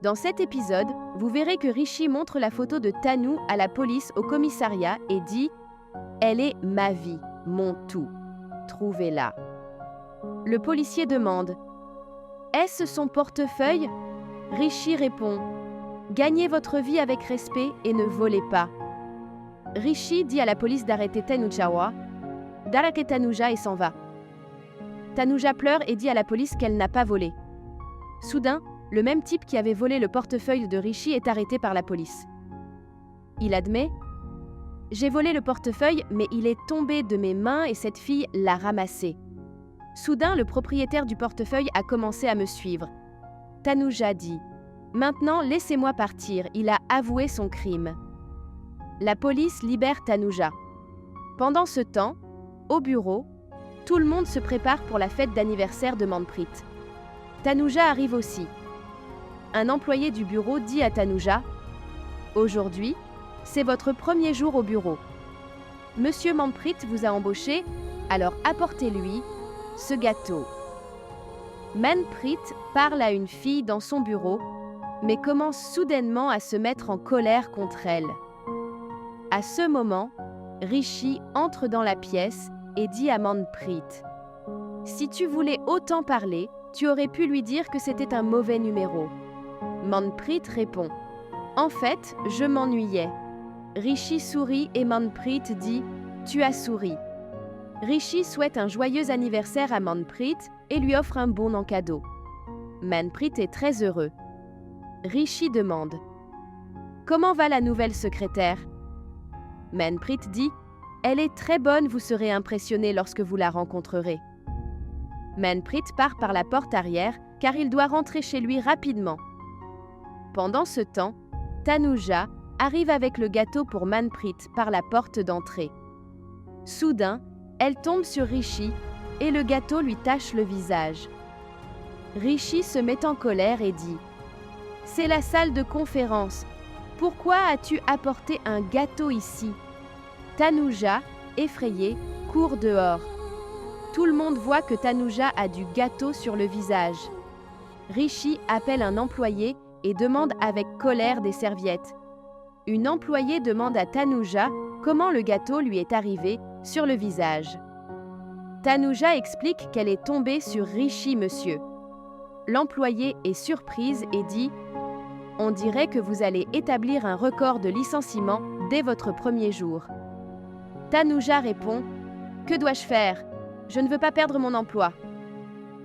Dans cet épisode, vous verrez que Rishi montre la photo de Tanu à la police au commissariat et dit « Elle est ma vie, mon tout. Trouvez-la. » Le policier demande « Est-ce son portefeuille ?» Rishi répond « Gagnez votre vie avec respect et ne volez pas. » Rishi dit à la police d'arrêter Tanuja et s'en va. Tanuja pleure et dit à la police qu'elle n'a pas volé. Soudain, le même type qui avait volé le portefeuille de Rishi est arrêté par la police. Il admet « J'ai volé le portefeuille, mais il est tombé de mes mains et cette fille l'a ramassé. » Soudain, le propriétaire du portefeuille a commencé à me suivre. Tanuja dit « Maintenant, laissez-moi partir, il a avoué son crime. » La police libère Tanuja. Pendant ce temps, au bureau, tout le monde se prépare pour la fête d'anniversaire de Manpreet. Tanuja arrive aussi. Un employé du bureau dit à Tanuja « Aujourd'hui, c'est votre premier jour au bureau. Monsieur Manpreet vous a embauché, alors apportez-lui ce gâteau. » Manpreet parle à une fille dans son bureau, mais commence soudainement à se mettre en colère contre elle. À ce moment, Rishi entre dans la pièce et dit à Manpreet « Si tu voulais autant parler, tu aurais pu lui dire que c'était un mauvais numéro. » Manpreet répond « En fait, je m'ennuyais. » Rishi sourit et Manpreet dit « Tu as souri. » Rishi souhaite un joyeux anniversaire à Manpreet et lui offre un bon en cadeau. Manpreet est très heureux. Rishi demande « Comment va la nouvelle secrétaire ?» Manpreet dit « Elle est très bonne, vous serez impressionné lorsque vous la rencontrerez. » Manpreet part par la porte arrière car il doit rentrer chez lui rapidement. Pendant ce temps, Tanuja arrive avec le gâteau pour Manpreet par la porte d'entrée. Soudain, elle tombe sur Rishi et le gâteau lui tache le visage. Rishi se met en colère et dit « C'est la salle de conférence. Pourquoi as-tu apporté un gâteau ici ?» Tanuja, effrayée, court dehors. Tout le monde voit que Tanuja a du gâteau sur le visage. Rishi appelle un employé et demande avec colère des serviettes. Une employée demande à Tanuja comment le gâteau lui est arrivé sur le visage. Tanuja explique qu'elle est tombée sur Rishi, monsieur. L'employée est surprise et dit « On dirait que vous allez établir un record de licenciement dès votre premier jour. » Tanuja répond « Que dois-je faire ? Je ne veux pas perdre mon emploi. »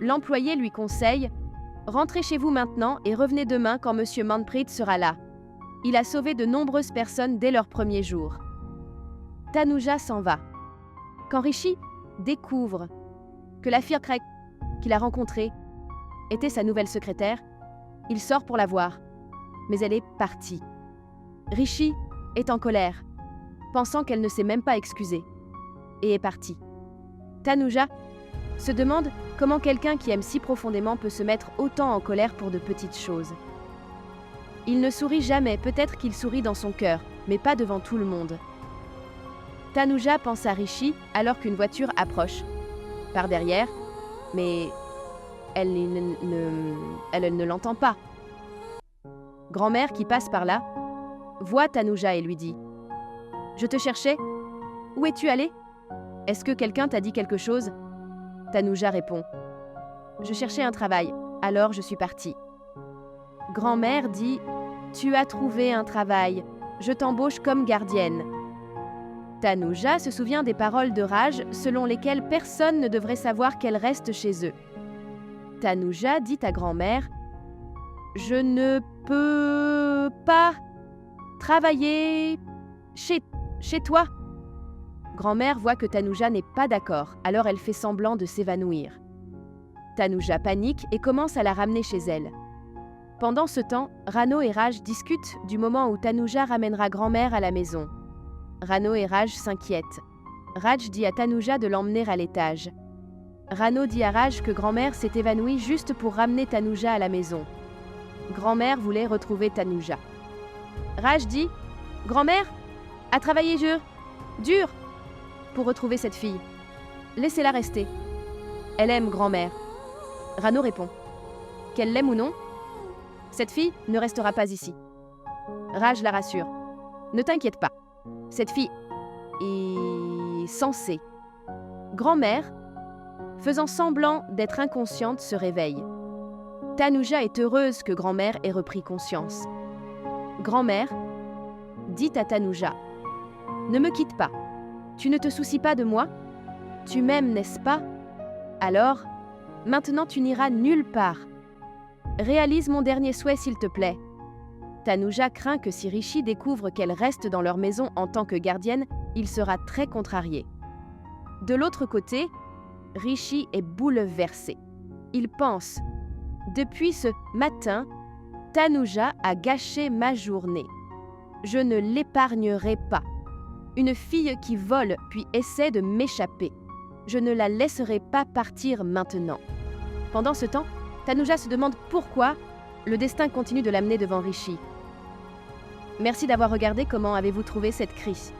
L'employé lui conseille « Rentrez chez vous maintenant et revenez demain quand monsieur Manpreet sera là. Il a sauvé de nombreuses personnes dès leur premier jour. » Tanuja s'en va. Quand Rishi découvre que la fille qu'il a rencontrée était sa nouvelle secrétaire, il sort pour la voir. Mais elle est partie. Rishi est en colère, pensant qu'elle ne s'est même pas excusée, et est partie. Tanuja se demande comment quelqu'un qui aime si profondément peut se mettre autant en colère pour de petites choses. Il ne sourit jamais, peut-être qu'il sourit dans son cœur, mais pas devant tout le monde. Tanuja pense à Rishi alors qu'une voiture approche, par derrière, mais elle ne l'entend pas. Grand-mère qui passe par là voit Tanuja et lui dit « Je te cherchais. Où es-tu allé ? Est-ce que quelqu'un t'a dit quelque chose ?» Tanuja répond « Je cherchais un travail, alors je suis partie. » Grand-mère dit « Tu as trouvé un travail, je t'embauche comme gardienne. » Tanuja se souvient des paroles de Raj selon lesquelles personne ne devrait savoir qu'elle reste chez eux. Tanuja dit à grand-mère « Je ne peux pas travailler chez toi. » Grand-mère voit que Tanuja n'est pas d'accord, alors elle fait semblant de s'évanouir. Tanuja panique et commence à la ramener chez elle. Pendant ce temps, Rano et Raj discutent du moment où Tanuja ramènera grand-mère à la maison. Rano et Raj s'inquiètent. Raj dit à Tanuja de l'emmener à l'étage. Rano dit à Raj que grand-mère s'est évanouie juste pour ramener Tanuja à la maison. Grand-mère voulait retrouver Tanuja. Raj dit « Grand-mère a travaillé dur pour retrouver cette fille. Laissez-la rester. Elle aime grand-mère. » Rano répond « Qu'elle l'aime ou non, Cette fille ne restera pas ici. Raj la rassure. Ne t'inquiète pas. Cette fille est censée. Grand-mère, faisant semblant d'être inconsciente, se réveille. Tanuja est heureuse que grand-mère ait repris conscience. Grand-mère dit à Tanuja, « Ne me quitte pas. Tu ne te soucies pas de moi? Tu m'aimes, n'est-ce pas? Alors, maintenant tu n'iras nulle part. Réalise mon dernier souhait, s'il te plaît. » Tanuja craint que si Rishi découvre qu'elle reste dans leur maison en tant que gardienne, il sera très contrarié. De l'autre côté, Rishi est bouleversé. Il pense « Depuis ce matin, Tanuja a gâché ma journée. Je ne l'épargnerai pas. Une fille qui vole puis essaie de m'échapper. Je ne la laisserai pas partir maintenant. » Pendant ce temps, Tanuja se demande pourquoi le destin continue de l'amener devant Rishi. Merci d'avoir regardé. Comment avez-vous trouvé cette crise ?